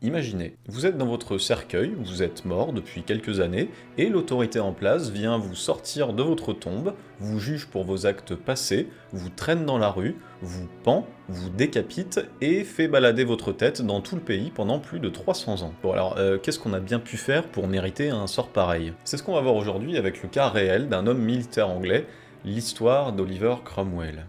Imaginez, vous êtes dans votre cercueil, vous êtes mort depuis quelques années, et l'autorité en place vient vous sortir de votre tombe, vous juge pour vos actes passés, vous traîne dans la rue, vous pend, vous décapite et fait balader votre tête dans tout le pays pendant plus de 300 ans. Bon alors, qu'est-ce qu'on a bien pu faire pour mériter un sort pareil? C'est ce qu'on va voir aujourd'hui avec le cas réel d'un homme militaire anglais, l'histoire d'Oliver Cromwell.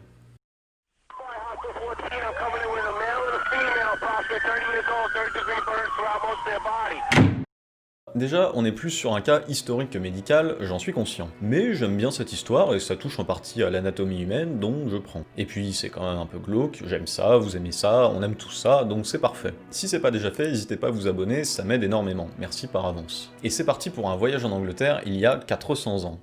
Déjà, on est plus sur un cas historique que médical, j'en suis conscient. Mais j'aime bien cette histoire et ça touche en partie à l'anatomie humaine, donc je prends. Et puis c'est quand même un peu glauque, j'aime ça, vous aimez ça, on aime tout ça, donc c'est parfait. Si c'est pas déjà fait, n'hésitez pas à vous abonner, ça m'aide énormément, merci par avance. Et c'est parti pour un voyage en Angleterre il y a 400 ans.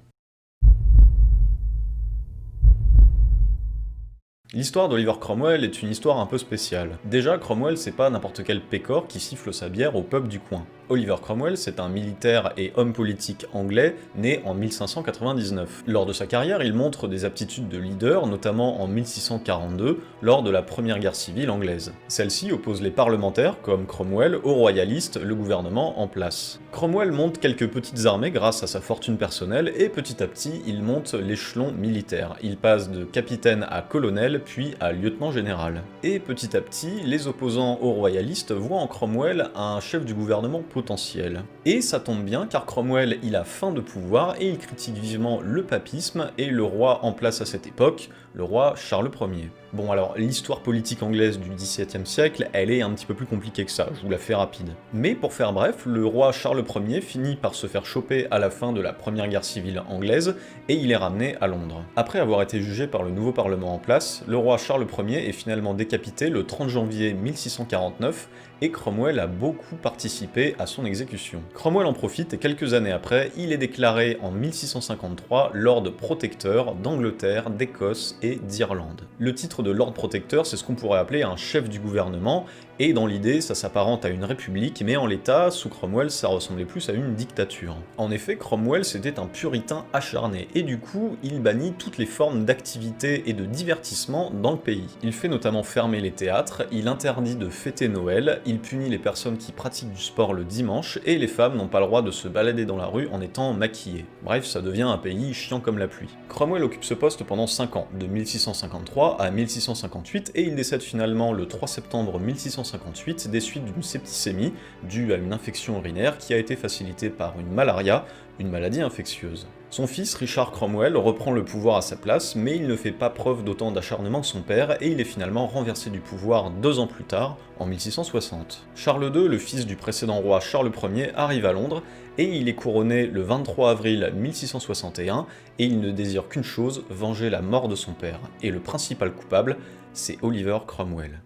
L'histoire d'Oliver Cromwell est une histoire un peu spéciale. Déjà, Cromwell c'est pas n'importe quel pécore qui siffle sa bière au pub du coin. Oliver Cromwell, c'est un militaire et homme politique anglais né en 1599. Lors de sa carrière, il montre des aptitudes de leader, notamment en 1642, lors de la première guerre civile anglaise. Celle-ci oppose les parlementaires, comme Cromwell, aux royalistes, le gouvernement en place. Cromwell monte quelques petites armées grâce à sa fortune personnelle, et petit à petit, il monte l'échelon militaire. Il passe de capitaine à colonel, puis à lieutenant général. Et petit à petit, les opposants aux royalistes voient en Cromwell un chef du gouvernement potentiel. Et ça tombe bien car Cromwell il a faim de pouvoir et il critique vivement le papisme et le roi en place à cette époque, le roi Charles Ier. Bon alors, l'histoire politique anglaise du XVIIe siècle, elle est un petit peu plus compliquée que ça, je vous la fais rapide. Mais pour faire bref, le roi Charles Ier finit par se faire choper à la fin de la première guerre civile anglaise, et il est ramené à Londres. Après avoir été jugé par le nouveau parlement en place, le roi Charles Ier est finalement décapité le 30 janvier 1649, et Cromwell a beaucoup participé à son exécution. Cromwell en profite et quelques années après, il est déclaré en 1653 Lord Protecteur d'Angleterre, d'Écosse et d'Irlande. Le titre de Lord Protecteur, c'est ce qu'on pourrait appeler un chef du gouvernement, et dans l'idée, ça s'apparente à une république, mais en l'état, sous Cromwell, ça ressemblait plus à une dictature. En effet, Cromwell, c'était un puritain acharné, et du coup, il bannit toutes les formes d'activité et de divertissement dans le pays. Il fait notamment fermer les théâtres, il interdit de fêter Noël, il punit les personnes qui pratiquent du sport le dimanche, et les femmes n'ont pas le droit de se balader dans la rue en étant maquillées. Bref, ça devient un pays chiant comme la pluie. Cromwell occupe ce poste pendant 5 ans, de 1653 à 1658, et il décède finalement le 3 septembre 1658 des suites d'une septicémie due à une infection urinaire qui a été facilitée par une malaria, une maladie infectieuse. Son fils, Richard Cromwell, reprend le pouvoir à sa place, mais il ne fait pas preuve d'autant d'acharnement que son père, et il est finalement renversé du pouvoir 2 ans plus tard, en 1660. Charles II, le fils du précédent roi Charles Ier, arrive à Londres, et il est couronné le 23 avril 1661, et il ne désire qu'une chose, venger la mort de son père. Et le principal coupable, c'est Oliver Cromwell.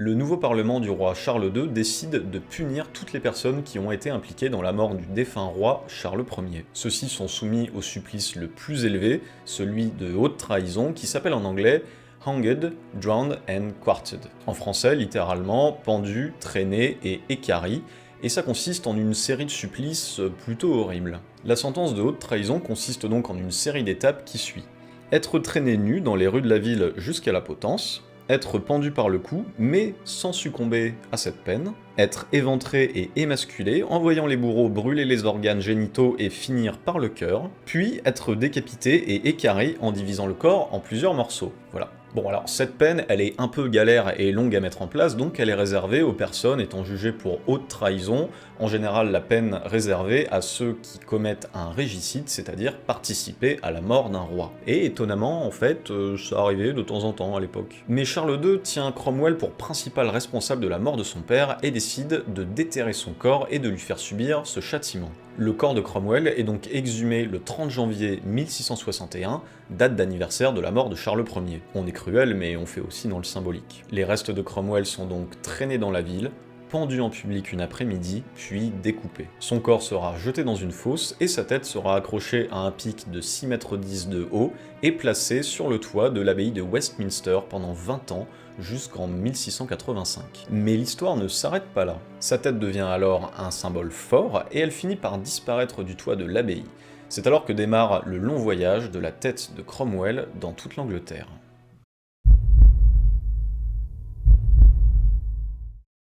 Le nouveau parlement du roi Charles II décide de punir toutes les personnes qui ont été impliquées dans la mort du défunt roi Charles Ier. Ceux-ci sont soumis au supplice le plus élevé, celui de haute trahison, qui s'appelle en anglais hanged, drowned and quartered. En français, littéralement, pendu, traîné et équarri, et ça consiste en une série de supplices plutôt horribles. La sentence de haute trahison consiste donc en une série d'étapes qui suit. Être traîné nu dans les rues de la ville jusqu'à la potence, être pendu par le cou, mais sans succomber à cette peine, être éventré et émasculé en voyant les bourreaux brûler les organes génitaux et finir par le cœur, puis être décapité et équarré en divisant le corps en plusieurs morceaux. Voilà. Bon alors, cette peine, elle est un peu galère et longue à mettre en place, donc elle est réservée aux personnes étant jugées pour haute trahison, en général la peine réservée à ceux qui commettent un régicide, c'est-à-dire participer à la mort d'un roi. Et étonnamment, en fait, ça arrivait de temps en temps à l'époque. Mais Charles II tient Cromwell pour principal responsable de la mort de son père et décide de déterrer son corps et de lui faire subir ce châtiment. Le corps de Cromwell est donc exhumé le 30 janvier 1661, date d'anniversaire de la mort de Charles Ier. On est cruel, mais on fait aussi dans le symbolique. Les restes de Cromwell sont donc traînés dans la ville, pendus en public une après-midi, puis découpés. Son corps sera jeté dans une fosse et sa tête sera accrochée à un pic de 6,10 m de haut et placée sur le toit de l'abbaye de Westminster pendant 20 ans, jusqu'en 1685. Mais l'histoire ne s'arrête pas là. Sa tête devient alors un symbole fort et elle finit par disparaître du toit de l'abbaye. C'est alors que démarre le long voyage de la tête de Cromwell dans toute l'Angleterre.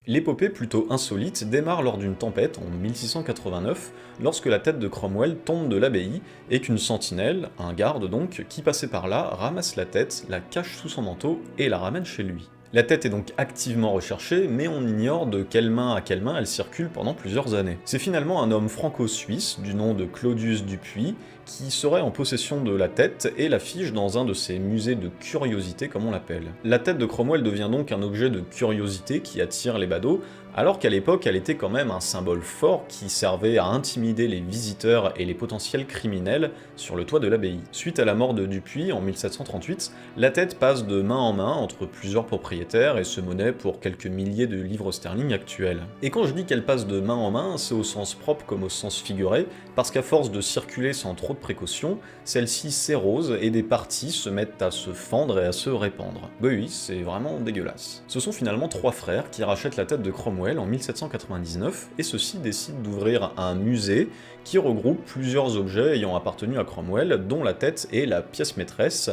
L'épopée plutôt insolite démarre lors d'une tempête en 1689, lorsque la tête de Cromwell tombe de l'abbaye et qu'une sentinelle, un garde donc, qui passait par là, ramasse la tête, la cache sous son manteau et la ramène chez lui. La tête est donc activement recherchée, mais on ignore de quelle main à quelle main elle circule pendant plusieurs années. C'est finalement un homme franco-suisse, du nom de Claudius Dupuy, qui serait en possession de la tête et l'affiche dans un de ces musées de curiosité comme on l'appelle. La tête de Cromwell devient donc un objet de curiosité qui attire les badauds, alors qu'à l'époque elle était quand même un symbole fort qui servait à intimider les visiteurs et les potentiels criminels sur le toit de l'abbaye. Suite à la mort de Dupuy en 1738, la tête passe de main en main entre plusieurs propriétaires et se monnaie pour quelques milliers de livres sterling actuels. Et quand je dis qu'elle passe de main en main, c'est au sens propre comme au sens figuré, parce qu'à force de circuler sans trop de précautions, celle-ci s'érose et des parties se mettent à se fendre et à se répandre. Bah oui, c'est vraiment dégueulasse. Ce sont finalement 3 frères qui rachètent la tête de Cromwell en 1799, et ceux-ci décident d'ouvrir un musée qui regroupe plusieurs objets ayant appartenu à Cromwell, dont la tête est la pièce maîtresse,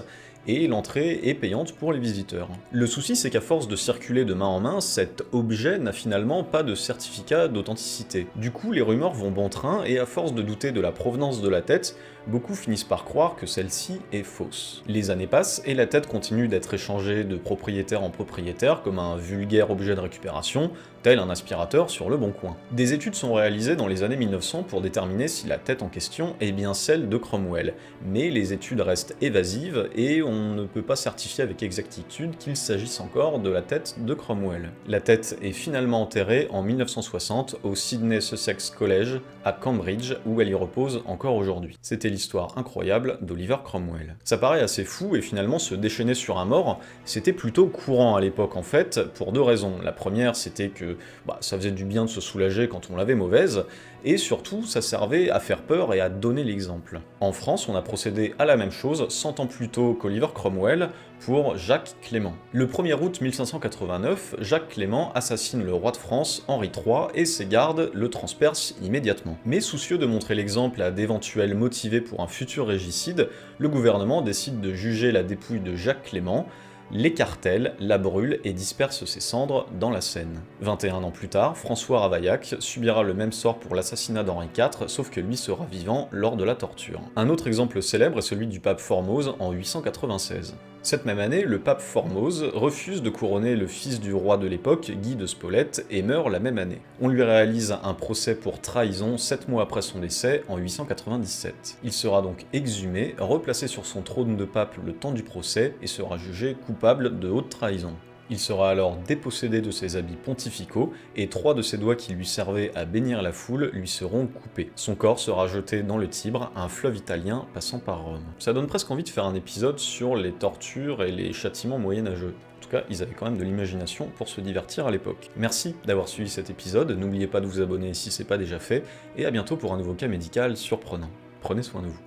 et l'entrée est payante pour les visiteurs. Le souci, c'est qu'à force de circuler de main en main, cet objet n'a finalement pas de certificat d'authenticité. Du coup, les rumeurs vont bon train, et à force de douter de la provenance de la tête, beaucoup finissent par croire que celle-ci est fausse. Les années passent, et la tête continue d'être échangée de propriétaire en propriétaire comme un vulgaire objet de récupération, tel un aspirateur sur le bon coin. Des études sont réalisées dans les années 1900 pour déterminer si la tête en question est bien celle de Cromwell, mais les études restent évasives et on ne peut pas certifier avec exactitude qu'il s'agisse encore de la tête de Cromwell. La tête est finalement enterrée en 1960 au Sydney Sussex College à Cambridge, où elle y repose encore aujourd'hui. C'était l'histoire incroyable d'Oliver Cromwell. Ça paraît assez fou, et finalement se déchaîner sur un mort, c'était plutôt courant à l'époque en fait, pour 2 raisons. La première, c'était que ça faisait du bien de se soulager quand on l'avait mauvaise, et surtout ça servait à faire peur et à donner l'exemple. En France, on a procédé à la même chose 100 ans plus tôt qu'Oliver Cromwell pour Jacques Clément. Le 1er août 1589, Jacques Clément assassine le roi de France Henri III et ses gardes le transpercent immédiatement. Mais soucieux de montrer l'exemple à d'éventuels motivés pour un futur régicide, le gouvernement décide de juger la dépouille de Jacques Clément, l'écartèle, la brûle et disperse ses cendres dans la Seine. 21 ans plus tard, François Ravaillac subira le même sort pour l'assassinat d'Henri IV, sauf que lui sera vivant lors de la torture. Un autre exemple célèbre est celui du pape Formose en 896. Cette même année, le pape Formose refuse de couronner le fils du roi de l'époque, Guy de Spolète, et meurt la même année. On lui réalise un procès pour trahison 7 mois après son décès, en 897. Il sera donc exhumé, replacé sur son trône de pape le temps du procès, et sera jugé coupable de haute trahison. Il sera alors dépossédé de ses habits pontificaux, et 3 de ses doigts qui lui servaient à bénir la foule lui seront coupés. Son corps sera jeté dans le Tibre, un fleuve italien passant par Rome. Ça donne presque envie de faire un épisode sur les tortures et les châtiments moyenâgeux. En tout cas, ils avaient quand même de l'imagination pour se divertir à l'époque. Merci d'avoir suivi cet épisode, n'oubliez pas de vous abonner si c'est pas déjà fait, et à bientôt pour un nouveau cas médical surprenant. Prenez soin de vous.